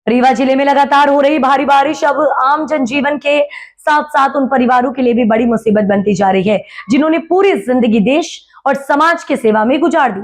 रीवा जिले में लगातार हो रही भारी बारिश अब आम जनजीवन के साथ साथ उन परिवारों के लिए भी बड़ी मुसीबत बनती जा रही है जिन्होंने पूरी जिंदगी देश और समाज की सेवा में गुजार दी।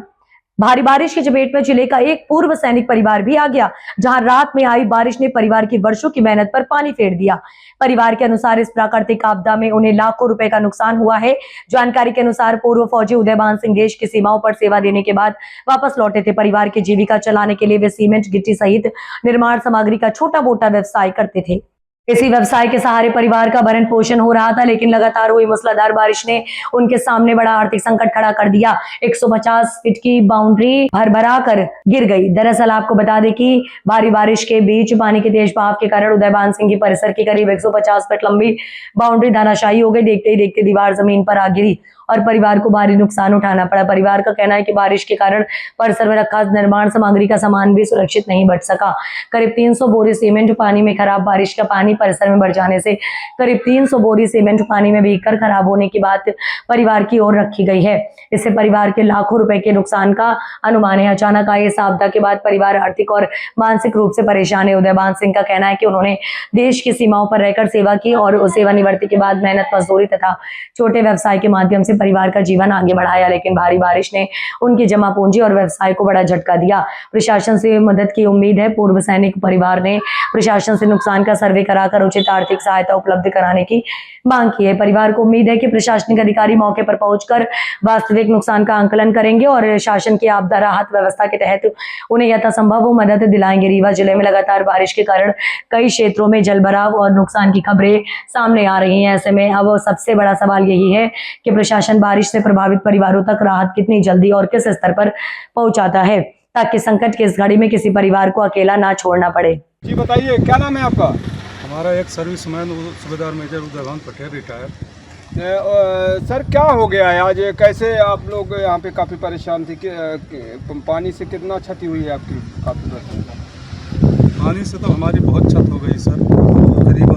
भारी बारिश की चपेट में जिले का एक पूर्व सैनिक परिवार भी आ गया, जहां रात में आई बारिश ने परिवार की वर्षों की मेहनत पर पानी फेर दिया। परिवार के अनुसार इस प्राकृतिक आपदा में उन्हें लाखों रुपए का नुकसान हुआ है। जानकारी के अनुसार पूर्व फौजी उदयभान सिंह देश की सीमाओं पर सेवा देने के बाद वापस लौटे थे। परिवार की जीविका चलाने के लिए वे सीमेंट, गिट्टी सहित निर्माण सामग्री का छोटा मोटा व्यवसाय करते थे। इसी व्यवसाय के सहारे परिवार का भरण पोषण हो रहा था, लेकिन लगातार हुई मूसलाधार बारिश ने उनके सामने बड़ा आर्थिक संकट खड़ा कर दिया। 150 फीट की बाउंड्री भरभरा कर गिर गई। दरअसल आपको बता दें कि भारी बारिश के बीच पानी के तेज बहाव के कारण उदयभान सिंह की परिसर की करीब 150 फीट लंबी बाउंड्री धराशायी हो गई। देखते ही देखते दीवार जमीन पर आ गिरी और परिवार को भारी नुकसान उठाना पड़ा। परिवार का कहना है कि बारिश के कारण परिसर में रखा निर्माण सामग्री का सामान भी सुरक्षित नहीं बच सका। करीब 300 बोरी सीमेंट पानी में खराब। बारिश का पानी परिसर में बढ़ जाने से करीब 300 बोरी सीमेंट पानी में भीगकर खराब होने की बात परिवार की ओर रखी गई है। इससे परिवार के लाखों रुपए के नुकसान का अनुमान है। अचानक आई इस आपदा के बाद परिवार आर्थिक और मानसिक रूप से परेशान है। उदयभान सिंह का कहना है कि उन्होंने देश की सीमाओं पर रहकर सेवा की और सेवानिवृत्ति के बाद मेहनत, मजदूरी तथा छोटे व्यवसाय के माध्यम से परिवार का जीवन आगे बढ़ाया, लेकिन भारी बारिश ने उनकी जमा पूंजी और व्यवसाय को बड़ा झटका दिया। प्रशासन से मदद की उम्मीद है। पूर्व सैनिक परिवार ने प्रशासन से नुकसान का सर्वे कराकर उचित आर्थिक सहायता उपलब्ध कराने की मांग की है। परिवार को उम्मीद है कि प्रशासनिक अधिकारी मौके पर पहुंचकर वास्तविक नुकसान का आंकलन करेंगे और शासन की आपदा राहत व्यवस्था के तहत उन्हें यथासंभव मदद दिलाएंगे। रीवा जिले में लगातार बारिश के कारण कई क्षेत्रों में जलभराव और नुकसान की खबरें सामने आ रही हैं। ऐसे में अब सबसे बड़ा सवाल यही है कि प्रशासन बारिश से प्रभावित परिवारों तक राहत कितनी जल्दी और किस स्तर पर पहुंचाता है, ताकि संकट की इस घड़ी में किसी परिवार को अकेला ना छोड़ना पड़े। जी बताइए, क्या नाम है आपका? हमारा एक सर्विसमैन सूबेदार major Udaybhan Patel retire. Sir, क्या हो गया है आज? कैसे आप लोग यहाँ पे काफ़ी परेशान थे पानी से कितना क्षति हुई है आपकी? काफ़ी पानी से तो हमारी बहुत क्षति हो गई सर। करीब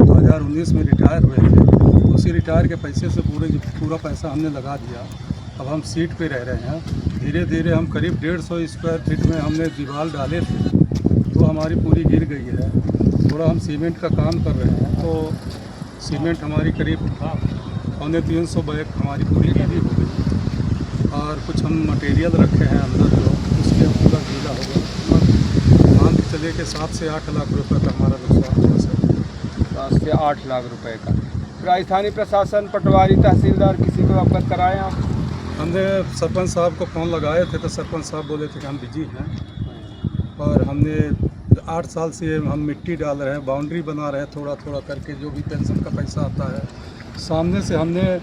2019 में रिटायर हुए थे। उसी रिटायर के पैसे से पूरा पैसा हमने लगा दिया। अब हम सीट पे रह रहे हैं। धीरे धीरे हम करीब 150 स्क्वायर फीट में हमने दीवार डाले थे, तो हमारी पूरी गिर गई है। थोड़ा हम सीमेंट का काम कर रहे हैं, तो सीमेंट हमारी करीब 350 बैग हमारी पूरी गिरी हो गई। और कुछ हम मटेरियल रखे हैं अंदर, जो उसके पूरा गीला हो गया। मान के चलिए कि 7 से 8 लाख रुपए का हमारा नुकसान हुआ सर। 7 से 8 लाख रुपए का। राजस्थानी प्रशासन, पटवारी, तहसीलदार किसी को अवगत कराएं आप? हमने सरपंच साहब को फ़ोन लगाए थे, तो सरपंच साहब बोले थे कि हम बिजी हैं। और हमने 8 साल से हम मिट्टी डाल रहे हैं, बाउंड्री बना रहे हैं थोड़ा थोड़ा करके, जो भी पेंशन का पैसा आता है। सामने से हमने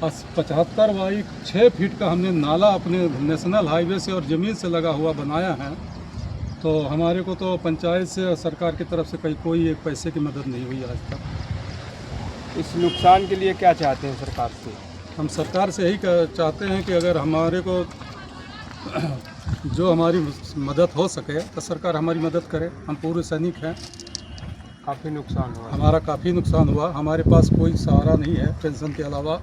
75 बाई 6 फीट का हमने नाला अपने नेशनल हाईवे से और ज़मीन से लगा हुआ बनाया है। तो हमारे को तो पंचायत से और सरकार की तरफ से कोई एक पैसे की मदद नहीं हुई आज तक। इस नुकसान के लिए क्या चाहते हैं सरकार से? हम सरकार से यही चाहते हैं कि अगर हमारे को जो हमारी मदद हो सके तो सरकार हमारी मदद करे। हम पूर्व सैनिक हैं। काफ़ी नुकसान हुआ हमारा काफ़ी नुकसान हुआ। हमारे पास कोई सहारा नहीं है पेंशन के अलावा,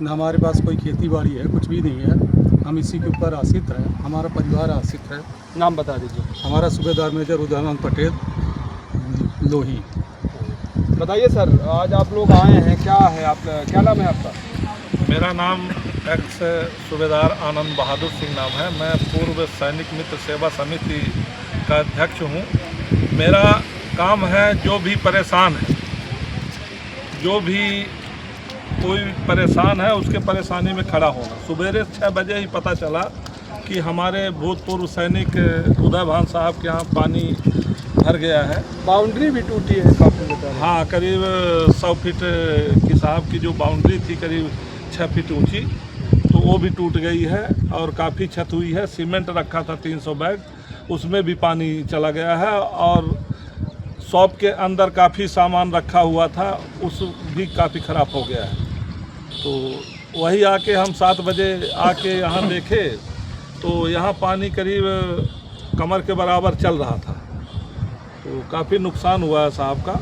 न हमारे पास कोई खेती बाड़ी है, कुछ भी नहीं है। हम इसी के ऊपर आश्रित हैं, हमारा परिवार आश्रित है। नाम बता दीजिए। हमारा सूबेदार मेजर उदयभान पटेल लोही। बताइए सर, आज आप लोग आए हैं, क्या है आप, क्या नाम है आपका? मेरा नाम एक्स सूबेदार आनंद बहादुर सिंह नाम है। मैं पूर्व सैनिक मित्र सेवा समिति का अध्यक्ष हूँ। मेरा काम है, जो भी परेशान है, जो भी कोई परेशान है, उसके परेशानी में खड़ा होना। सुबेरे 6 बजे ही पता चला कि हमारे भूतपूर्व सैनिक उदयभान साहब के यहाँ पानी भर गया है। बाउंड्री भी टूटी है काफ़ी बता रहे हैं। हाँ, करीब 100 फीट की साहब की जो बाउंड्री थी, करीब 6 फीट ऊंची, तो वो भी टूट गई है और काफ़ी क्षति हुई है। सीमेंट रखा था 300 बैग, उसमें भी पानी चला गया है। और शॉप के अंदर काफ़ी सामान रखा हुआ था, उस भी काफ़ी ख़राब हो गया है। तो वही आके हम 7 बजे आके यहाँ देखे, तो यहाँ पानी करीब कमर के बराबर चल रहा था। तो काफ़ी नुकसान हुआ है साहब का।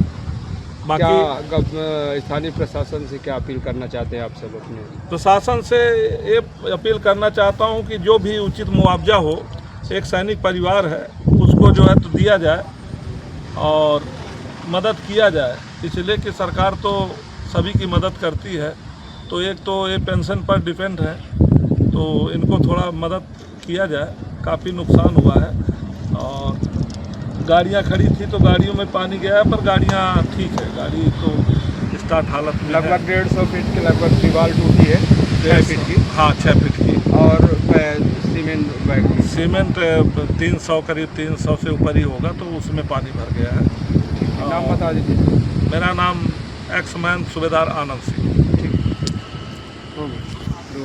बाकी स्थानीय प्रशासन से क्या अपील करना चाहते हैं आप सब? अपने प्रशासन से ये अपील करना चाहता हूँ कि जो भी उचित मुआवजा हो, एक सैनिक परिवार है उसको जो है तो दिया जाए। और मदद किया जाए, इसलिए कि सरकार तो सभी की मदद करती है। तो एक तो ये पेंशन पर डिपेंड है, तो इनको थोड़ा मदद किया जाए। काफ़ी नुकसान हुआ है और गाड़ियाँ खड़ी थी तो गाड़ियों में पानी गया है, पर गाड़ियाँ ठीक है, गाड़ी तो स्टार्ट हालत में है। लगभग 150 फीट के लगभग दीवार टूटी है, 6 फीट की। हाँ, 6 फीट की। और सीमेंट बैग में सीमेंट 300 करीब 300 से ऊपर ही होगा, तो उसमें पानी भर गया है। नाम बता दीजिए। मेरा नाम एक्समैन सूबेदार आनंद सिंह।